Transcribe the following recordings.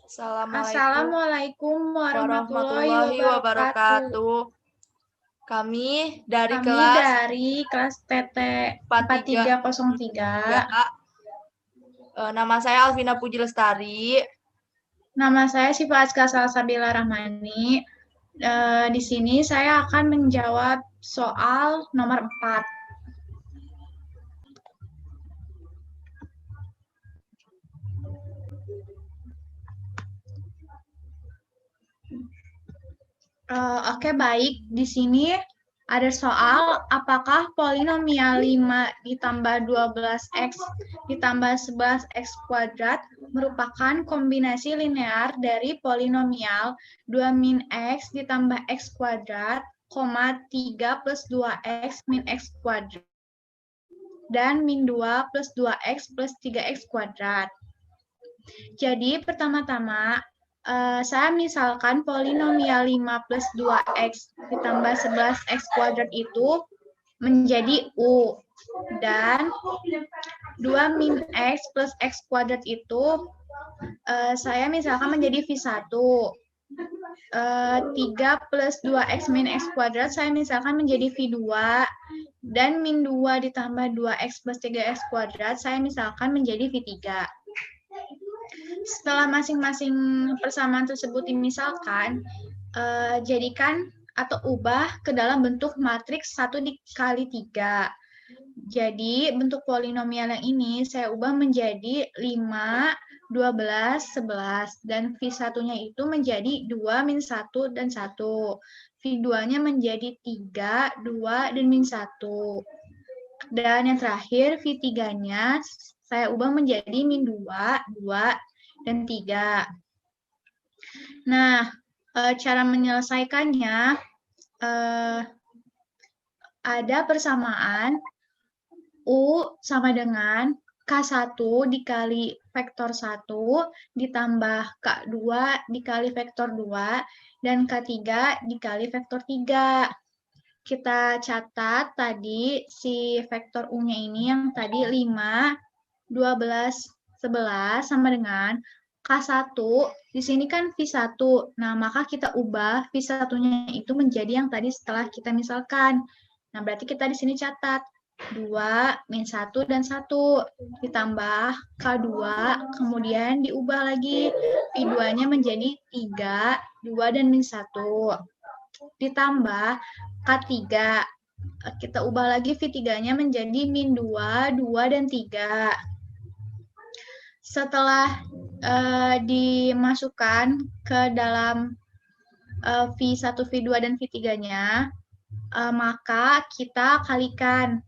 Assalamualaikum Assalamualaikum warahmatullahi warahmatullahi wabarakatuh. wabarakatuh. Kami dari Kami kelas dari kelas TT 4303. Nama saya Alvina Puji Lestari. Nama saya Syifa Azka Salsabila Rahmani. Di sini saya akan menjawab soal nomor 4. Oke, baik. Di sini ada soal, apakah polinomial 5 ditambah 12x ditambah 11x kuadrat merupakan kombinasi linear dari polinomial 2 min x ditambah x kuadrat, 3 plus 2x min x kuadrat, dan min 2 plus 2x plus 3x kuadrat. Jadi, pertama-tama, saya misalkan polinomial 5 plus 2x ditambah 11x kuadrat itu menjadi U. Dan 2 min x plus x kuadrat itu saya misalkan menjadi V1. 3 plus 2x min x kuadrat saya misalkan menjadi V2. Dan min 2 ditambah 2x plus 3x kuadrat saya misalkan menjadi V3. Setelah masing-masing persamaan tersebut dimisalkan, jadikan atau ubah ke dalam bentuk matriks 1 dikali 3. Jadi, bentuk polinomial yang ini saya ubah menjadi 5, 12, 11. Dan V1-nya itu menjadi 2, min 1, dan 1. V2-nya menjadi 3, 2, dan min 1. Dan yang terakhir, V3-nya saya ubah menjadi min 2, 2, dan 3. Nah, cara menyelesaikannya, ada persamaan U sama dengan K1 dikali vektor 1 ditambah K2 dikali vektor 2 dan K3 dikali vektor 3. Kita catat tadi si vektor U-nya ini yang tadi 5, 12, 11 sama dengan K1, di sini kan V1. Nah, maka kita ubah V1-nya itu menjadi yang tadi setelah kita misalkan. Nah, berarti kita di sini catat 2, min 1, dan 1. Ditambah K2, kemudian diubah lagi. V2-nya menjadi 3, 2, dan min 1. Ditambah K3. Kita ubah lagi V3-nya menjadi min 2, 2, dan 3. Setelah dimasukkan ke dalam V1, V2, dan V3-nya, maka kita kalikan.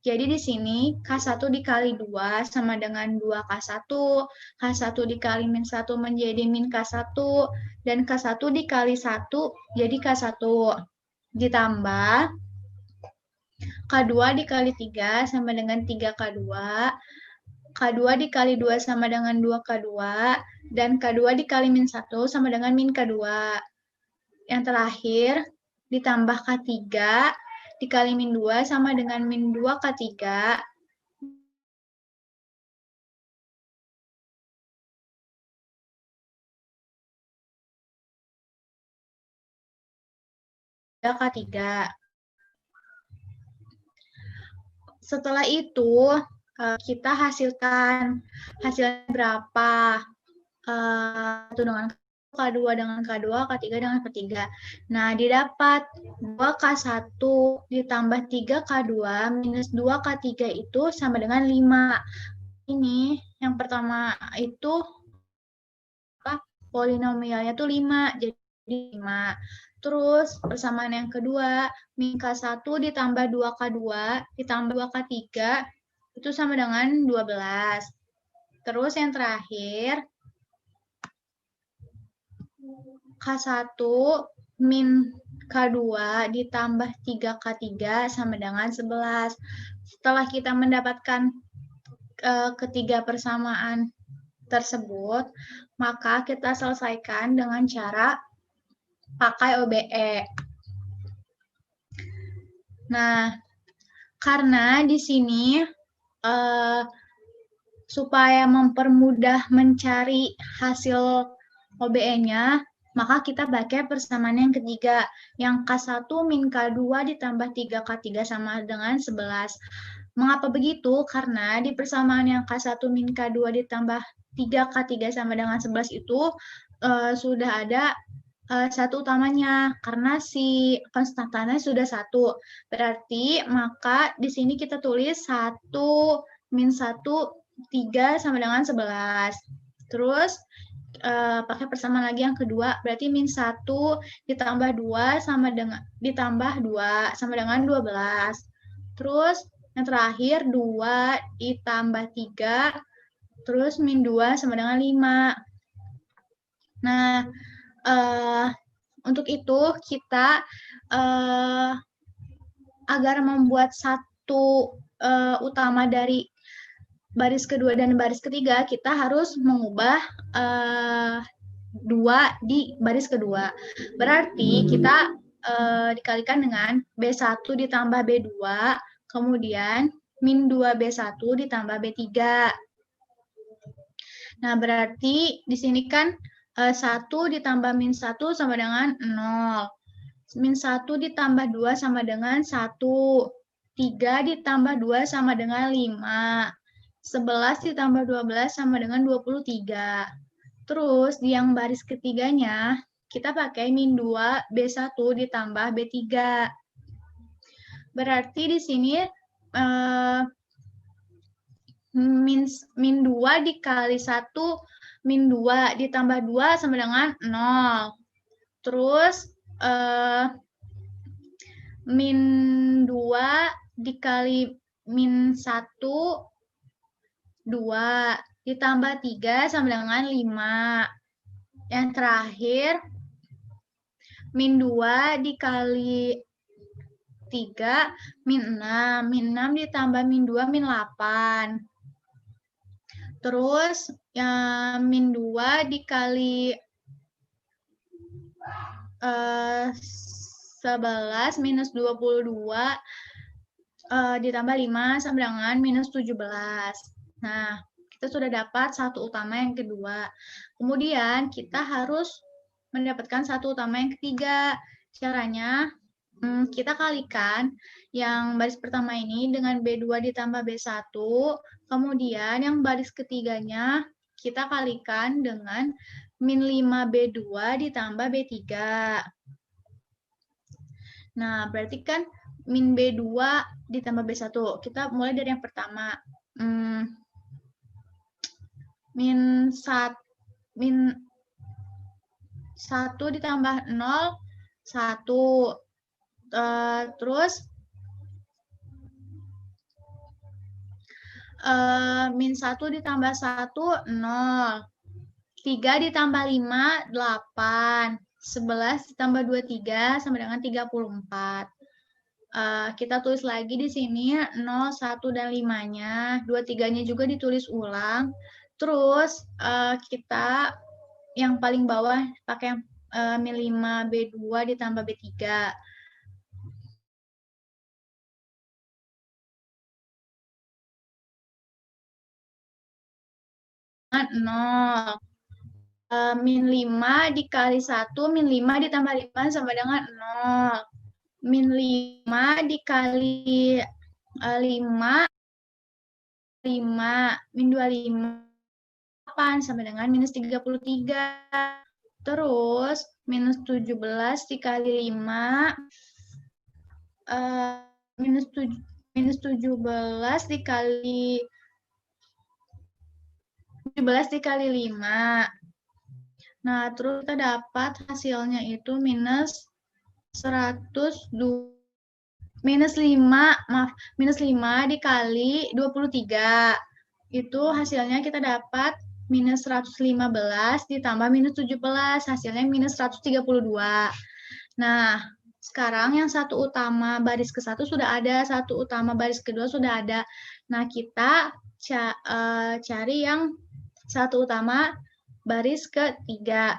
Jadi di sini K1 dikali 2 sama dengan 2K1, K1 dikali min 1 menjadi min K1, dan K1 dikali 1 jadi K1. Ditambah K2 dikali 3 sama dengan 3K2, K2 dikali 2 sama dengan 2K2, dan K2 dikali min 1 sama dengan min K2. Yang terakhir, ditambah K3 dikali min 2 sama dengan min 2K3. K3. Setelah itu, kita hasilkan hasilnya berapa. 1 dengan K2 dengan K2, K3 dengan K3. Nah, didapat 2K1 ditambah 3K2 minus 2K3 itu sama dengan 5. Ini yang pertama itu polinomialnya tuh 5, jadi 5. Terus persamaan yang kedua, min K1 ditambah 2K2 ditambah 2K3 itu sama dengan 12. Terus yang terakhir, K1 min K2 ditambah 3K3 sama dengan 11. Setelah kita mendapatkan ketiga persamaan tersebut, maka kita selesaikan dengan cara pakai OBE. Nah, karena di sini supaya mempermudah mencari hasil OBE-nya, maka kita pakai persamaan yang ketiga, yang K1 min K2 ditambah 3K3 sama dengan 11. Mengapa begitu? Karena di persamaan yang K1 min K2 ditambah 3K3 sama dengan 11 itu sudah ada satu utamanya, karena si konstantannya sudah satu. Berarti maka di sini kita tulis 1 min 1, 3 sama dengan 11. Terus pakai persamaan lagi yang kedua, berarti min 1 ditambah 2 sama dengan ditambah 2 sama dengan 12. Terus yang terakhir 2 ditambah 3, terus min 2 sama dengan 5. Nah, untuk itu kita agar membuat satu utama dari baris kedua dan baris ketiga, kita harus mengubah 2 di baris kedua. Berarti kita dikalikan dengan B1 ditambah B2, kemudian min 2B1 ditambah B3. Nah, berarti di sini kan 1 ditambah min 1 sama dengan 0. Min 1 ditambah 2 sama dengan 1. 3 ditambah 2 sama dengan 5. 11 ditambah 12 sama dengan 23. Terus di yang baris ketiganya, kita pakai min 2 B1 ditambah B3. Berarti di sini min 2 dikali 1, min 2 ditambah 2 sama dengan 0. Terus min 2 dikali min 1, 2. Ditambah 3 sama dengan 5. Yang terakhir, min 2 dikali 3, min 6. Min 6 ditambah min 2, min 8. Terus, min 2 dikali 11 minus 22 ditambah 5 sama dengan minus 17. Nah, kita sudah dapat satu utama yang kedua. Kemudian kita harus mendapatkan satu utama yang ketiga. Caranya, kita kalikan yang baris pertama ini dengan B2 ditambah B1. Kemudian yang baris ketiganya kita kalikan dengan min 5B2 ditambah B3. Nah, berarti kan min B2 ditambah B1. Kita mulai dari yang pertama. Min 1 ditambah 0, 1. Terus min 1 ditambah 1, 0. 3 ditambah 5, 8. 11 ditambah 23 sama dengan 34. Kita tulis lagi di sini 0, 1, dan 5-nya. 2, 3-nya juga ditulis ulang. Terus kita yang paling bawah pakai min 5B2 ditambah B3. 0. Min 5 dikali 1, min 5 ditambah 5 sama dengan 0. Min 5 dikali 5, 5. Min 25, 8 sama dengan minus 33. Terus, minus 17 dikali 5, minus 17 dikali 5. Nah, terus kita dapat hasilnya itu minus 102. Minus 5 dikali 23. Itu hasilnya kita dapat minus 115 ditambah minus 17. Hasilnya minus 132. Nah, sekarang yang satu utama baris ke-1 sudah ada, satu utama baris kedua sudah ada. Nah, kita cari yang satu utama baris ketiga.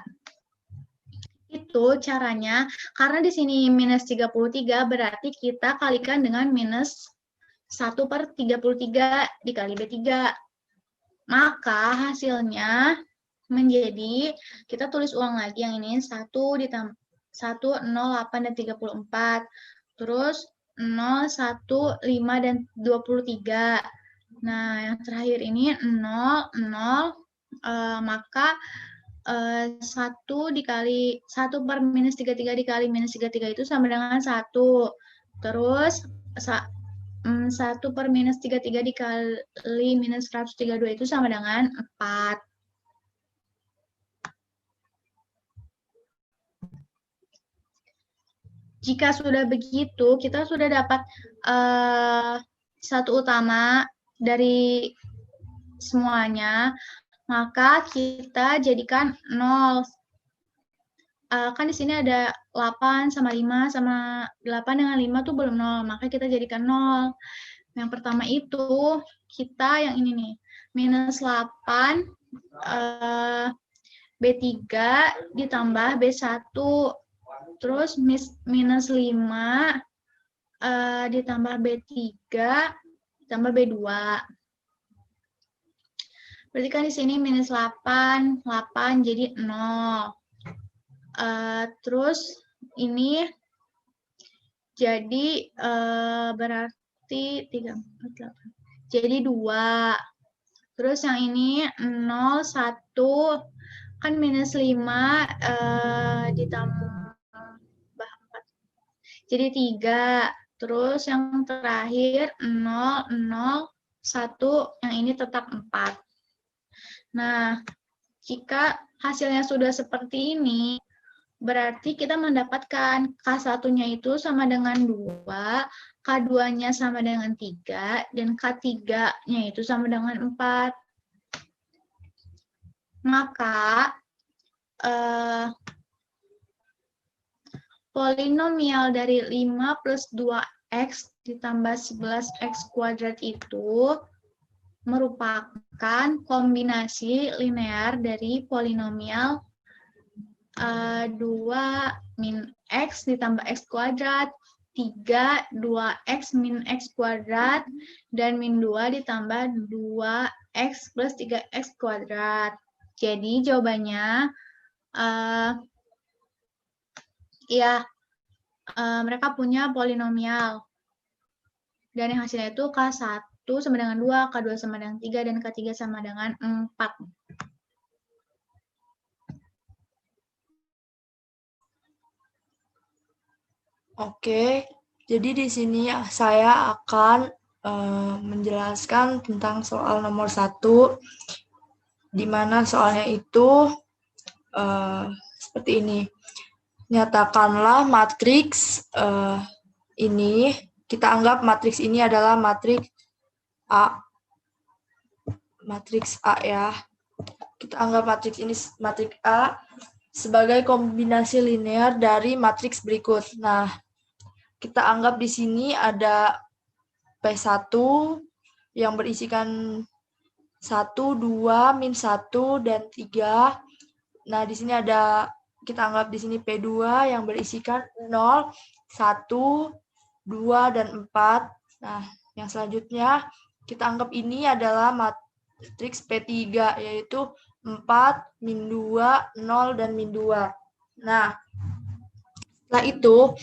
Itu caranya, karena di sini minus 33, berarti kita kalikan dengan minus 1/33 dikali B3. Maka hasilnya menjadi, kita tulis ulang lagi yang ini, 1 ditambah 1, 0, 8, dan 34. Terus 0, 1, 5, dan 23. Nah, yang terakhir ini 0, 0, maka 1 dikali 1 per minus 33 dikali minus 33 itu sama dengan 1. Terus 1 per minus 33 dikali minus 132 itu sama dengan 4. Jika sudah begitu, kita sudah dapat satu utama dari semuanya, maka kita jadikan 0. Kan di sini ada 8 sama 5 sama 8 dengan 5 tuh belum 0, maka kita jadikan 0. Yang pertama itu kita yang ini nih, minus 8 B3 ditambah B1, terus minus 5 ditambah B3 ditambah B2. Berarti kan di sini minus 8, 8 jadi 0. Terus ini jadi berarti 3, 4, 8. Jadi 2. Terus yang ini 0, 1, kan minus 5 ditambah 4. Jadi 3. Terus yang terakhir 0, 0, 1, yang ini tetap 4. Nah, jika hasilnya sudah seperti ini, berarti kita mendapatkan K1-nya itu sama dengan 2, K2-nya sama dengan 3, dan K3-nya itu sama dengan 4. Maka, polinomial dari 5 plus 2x ditambah 11x kuadrat itu merupakan kombinasi linear dari polinomial 2 min x ditambah x kuadrat, 3 2x min x kuadrat, dan min 2 ditambah 2x plus 3x kuadrat. Jadi jawabannya mereka punya polinomial. Dan yang hasilnya itu K1 sama dengan 2, K2 sama dengan 3, dan K3 sama dengan 4. Oke, jadi di sini saya akan menjelaskan tentang soal nomor 1, di mana soalnya itu seperti ini. Nyatakanlah matriks ini, kita anggap matriks ini adalah matriks A. Matriks A ya. Kita anggap matriks ini matriks A sebagai kombinasi linear dari matriks berikut. Nah, kita anggap di sini ada P1 yang berisikan 1, 2, min 1, dan 3. Nah, di sini ada, kita anggap di sini P2 yang berisikan 0, 1, 2, dan 4. Nah, yang selanjutnya kita anggap ini adalah matriks P3, yaitu 4, min 2, 0, dan min 2. Nah, setelah itu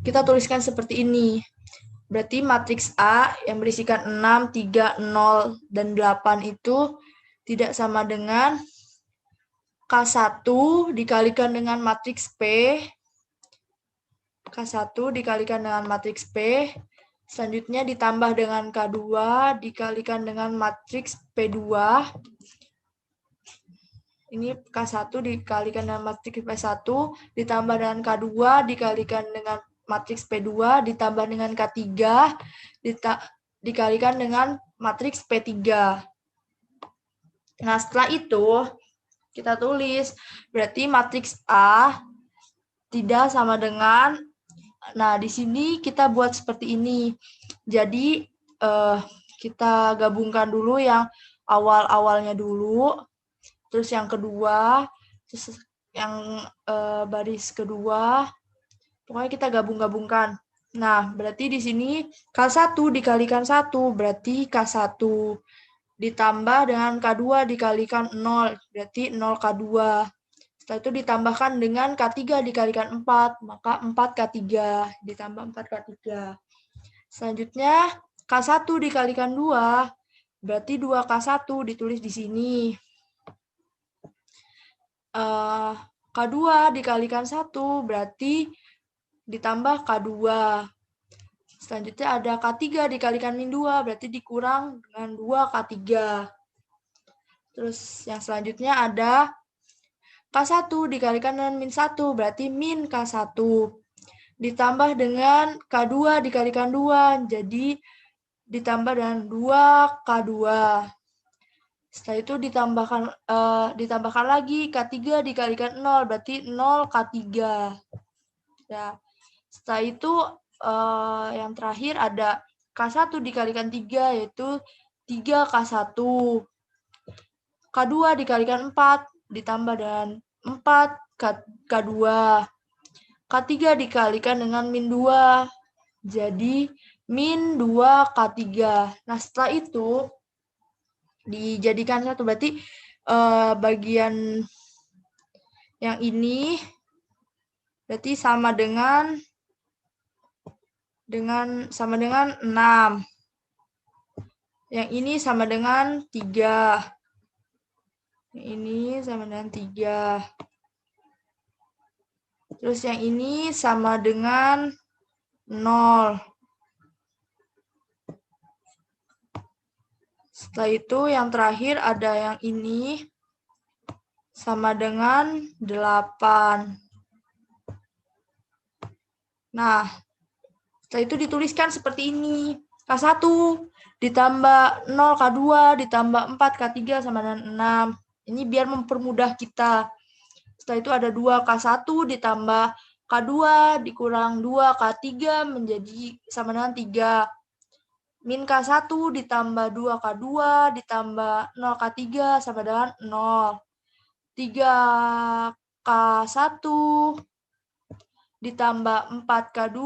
kita tuliskan seperti ini. Berarti matriks A yang berisikan 6, 3, 0, dan 8 itu tidak sama dengan K1 dikalikan dengan matriks P. K1 dikalikan dengan matriks P. Selanjutnya ditambah dengan K2 dikalikan dengan matriks P2. Ini K1 dikalikan dengan matriks P1 ditambah dengan K2 dikalikan dengan matriks P2 ditambah dengan K3 dikalikan dengan matriks P3. Nah, setelah itu kita tulis, berarti matriks A tidak sama dengan, nah di sini kita buat seperti ini. Jadi kita gabungkan dulu yang awal-awalnya dulu, terus yang kedua, terus yang baris kedua, pokoknya kita gabung-gabungkan. Nah, berarti di sini K1 dikalikan 1, berarti K1. ditambah dengan K2 dikalikan 0, berarti 0K2. Setelah itu ditambahkan dengan K3 dikalikan 4, maka 4K3 ditambah 4K3. Selanjutnya K1 dikalikan 2, berarti 2K1 ditulis di sini. K2 dikalikan 1, berarti ditambah K2. Selanjutnya ada K3 dikalikan min 2, berarti dikurang dengan 2K3. Terus yang selanjutnya ada K1 dikalikan dengan min 1, berarti min K1. Ditambah dengan K2 dikalikan 2, jadi ditambah dengan 2K2. Setelah itu ditambahkan lagi K3 dikalikan 0, berarti 0K3. Ya. Setelah itu yang terakhir ada K1 dikalikan 3, yaitu 3K1. K2 dikalikan 4, ditambah dengan 4K2. K3 dikalikan dengan min 2, jadi min 2K3. Nah, setelah itu dijadikan satu, berarti bagian yang ini berarti sama dengan 6. Yang ini sama dengan 3. Yang ini sama dengan 3. Terus yang ini sama dengan 0. Setelah itu yang terakhir ada yang ini sama dengan 8. Nah, setelah itu dituliskan seperti ini. K1 ditambah 0K2 ditambah 4K3 sama dengan 6. Ini biar mempermudah kita. Setelah itu ada 2K1 ditambah K2 dikurang 2K3 menjadi sama dengan 3. Min K1 ditambah 2K2 ditambah 0K3 sama dengan 0. 3K1 ditambah 4K2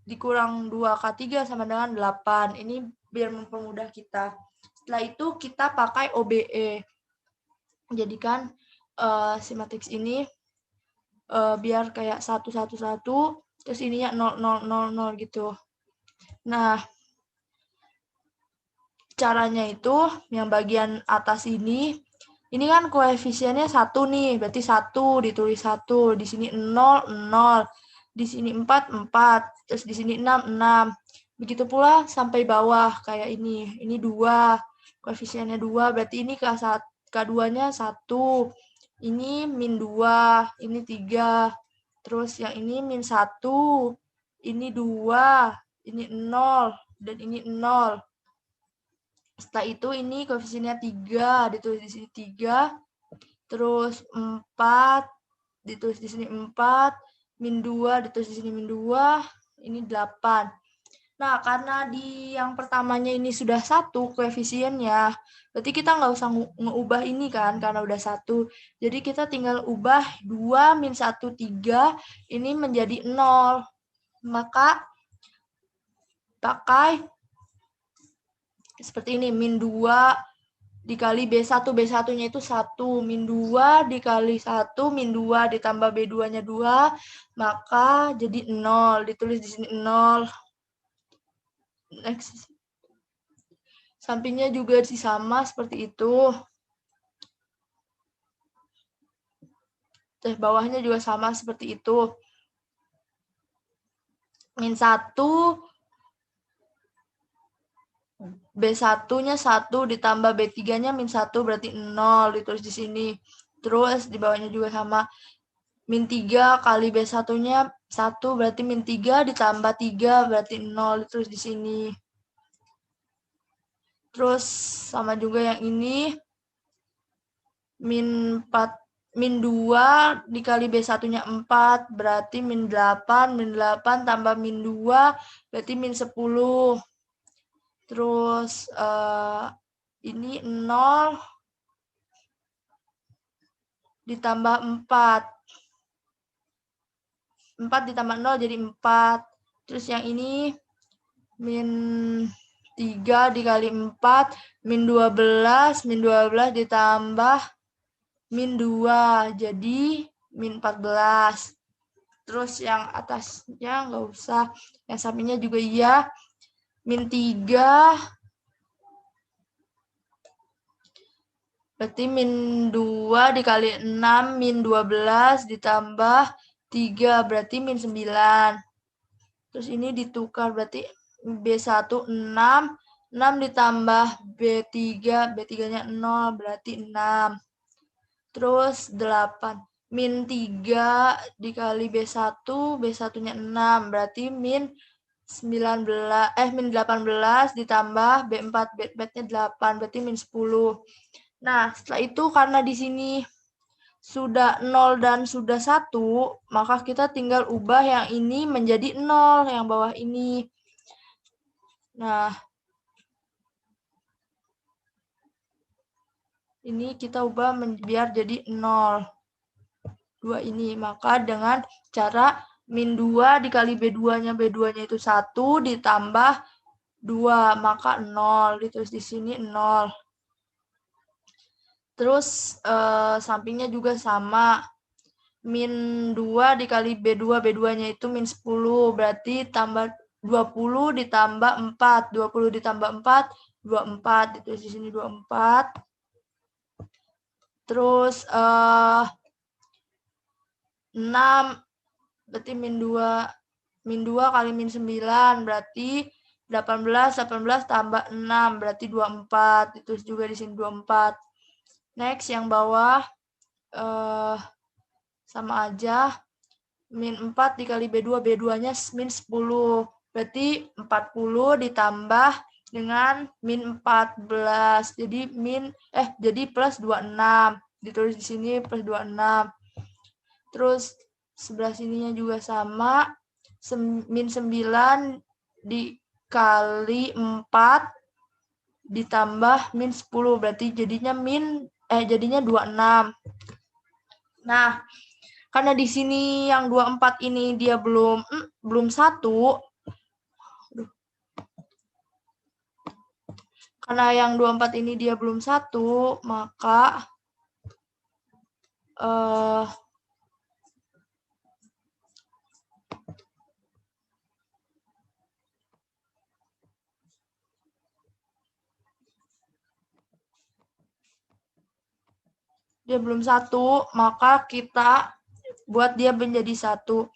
dikurang 2K3 sama dengan 8. Ini biar mempermudah kita. Setelah itu kita pakai OBE. Jadikan si matriks ini biar kayak 1, 1, 1, terus ininya 0, 0, 0, 0 gitu. Nah, caranya itu yang bagian atas ini kan koefisiennya 1 nih, berarti 1 ditulis 1, di sini 0, 0, di sini 4, 4, terus di sini 6, 6. Begitu pula sampai bawah kayak ini 2, koefisiennya 2, berarti ini K2-nya 1, ini min 2, ini 3, terus yang ini min 1, ini 2, ini 0, dan ini 0. Setelah itu ini koefisiennya 3, ditulis di sini 3, terus 4, ditulis di sini 4, min 2, ditulis di sini min 2, ini 8. Nah, karena di yang pertamanya ini sudah 1 koefisiennya, berarti kita nggak usah ngeubah ini kan, karena udah 1. Jadi kita tinggal ubah 2 min 1, 3, ini menjadi 0. Maka pakai seperti ini, min 2 dikali B1, B1-nya itu 1, min 2 dikali 1, min 2 ditambah B2-nya 2, maka jadi 0, ditulis di sini 0. Next. Sampingnya juga sama seperti itu. Terus bawahnya juga sama seperti itu. Min 1, B1-nya 1 ditambah B3-nya min 1 berarti 0, ditulis di sini. Terus di bawahnya juga sama. Min 3 kali B1-nya 1 berarti min 3 ditambah 3 berarti 0, ditulis di sini. Terus sama juga yang ini. Min 2 dikali B1-nya 4 berarti min 8, min 8 tambah min 2 berarti min 10. Terus ini 0 ditambah 4. 4 ditambah 0 jadi 4. Terus yang ini min 3 dikali 4, min 12 ditambah min 2, jadi min 14. Terus yang atasnya nggak usah, yang sampingnya juga iya, min 3, berarti min 2 dikali 6, min 12 ditambah 3, berarti min 9. Terus ini ditukar, berarti B1 6, 6 ditambah B3, B3-nya 0, berarti 6. Terus 8, min 3 dikali B1, B1-nya 6, berarti min 18 ditambah B4, B4-nya 8, berarti min 10. Nah, setelah itu karena di sini sudah 0 dan sudah 1, maka kita tinggal ubah yang ini menjadi 0, yang bawah ini. Nah, ini kita ubah biar jadi 0. 2 ini. Maka dengan cara min 2 dikali B2-nya, B2-nya itu 1 ditambah 2, maka 0. Ditulis di sini 0. Terus sampingnya juga sama. Min 2 dikali B2, B2-nya itu min 10, berarti tambah 20 ditambah 4, 20 ditambah 4, 24, ditulis di sini 24. Terus 6, berarti min 2 kali min 9, berarti 18 tambah 6, berarti 24, ditulis juga di sini 24. Next, yang bawah sama aja, min 4 dikali B2, B2-nya min 10, berarti 40 ditambah dengan min 14, jadi plus 26, ditulis di sini plus 26. Terus sebelah sininya juga sama, min 9 dikali 4 ditambah min 10, berarti jadinya 26. Nah, karena di sini yang 24 ini dia belum 1. Karena yang 24 ini dia belum 1, maka dia belum 1, maka kita buat dia menjadi 1.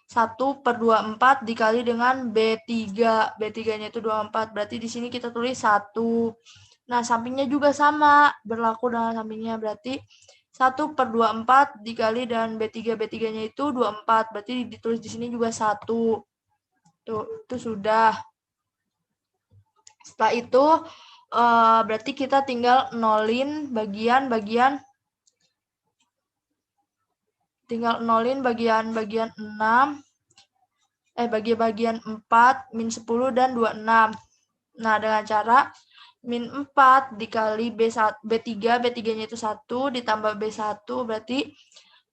1/24 dikali dengan B3. B3-nya itu 24. Berarti di sini kita tulis 1. Nah, sampingnya juga sama. Berlaku dengan sampingnya. Berarti 1/24 dikali dengan B3. B3-nya itu 24. Berarti ditulis di sini juga 1. Tuh, itu sudah. Setelah itu, berarti kita tinggal nolin bagian-bagian. Tinggal nolin bagian-bagian 6. Bagian 4, min 10, dan 26. Nah, dengan cara min 4 dikali B3, B3-nya itu 1, ditambah B1, berarti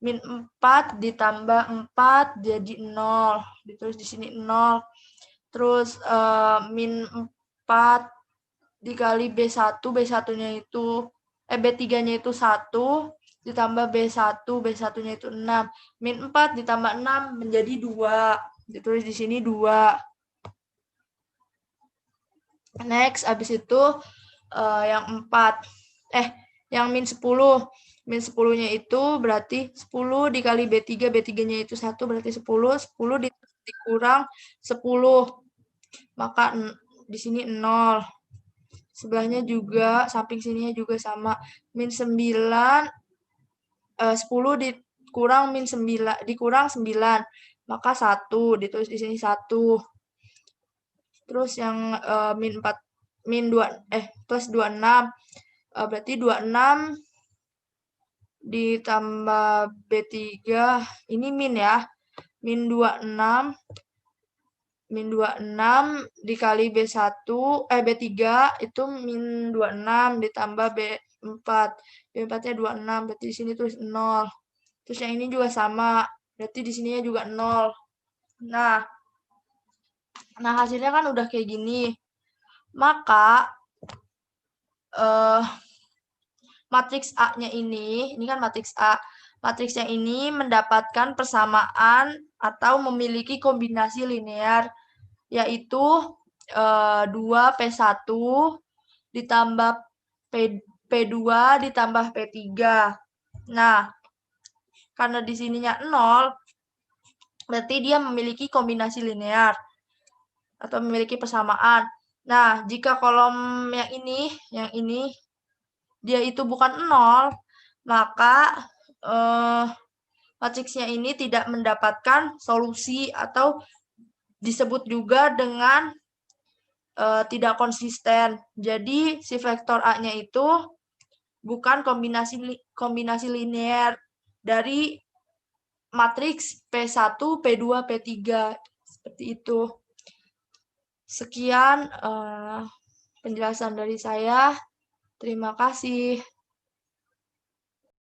min 4 ditambah 4 jadi 0. Ditulis di sini 0. Terus min 4 dikali B1, B1-nya itu, B3-nya itu 1, ditambah B1, B1-nya itu 6. Min 4 ditambah 6 menjadi 2. Ditulis di sini 2. Next, habis itu yang 4. Yang min 10. Min 10-nya itu berarti 10 dikali B3, B3-nya itu 1, berarti 10. 10 dikurang 10. Maka di sini 0. Sebelahnya juga, samping sininya juga sama. Min 9, 10 dikurang min 9, dikurang 9. Maka 1, ditulis di sini 1. Terus yang min 2, plus 26. Berarti 26 ditambah B3, ini min ya. Min 26 dikali B1, B3 itu min 26 ditambah B4. B4-nya 26, berarti di sini tulis 0. Terus yang ini juga sama, berarti di sininya juga 0. Nah, hasilnya kan udah kayak gini. maka matriks A-nya ini kan matriks A. Matriksnya ini mendapatkan persamaan atau memiliki kombinasi linear, yaitu 2P1 ditambah P2 ditambah P3. Nah, karena di sininya 0, berarti dia memiliki kombinasi linear atau memiliki persamaan. Nah, jika kolom yang ini, dia itu bukan 0, maka matriksnya ini tidak mendapatkan solusi atau disebut juga dengan tidak konsisten. Jadi, si vektor A-nya itu bukan kombinasi linear dari matriks P1, P2, P3. Seperti itu. Sekian penjelasan dari saya. Terima kasih.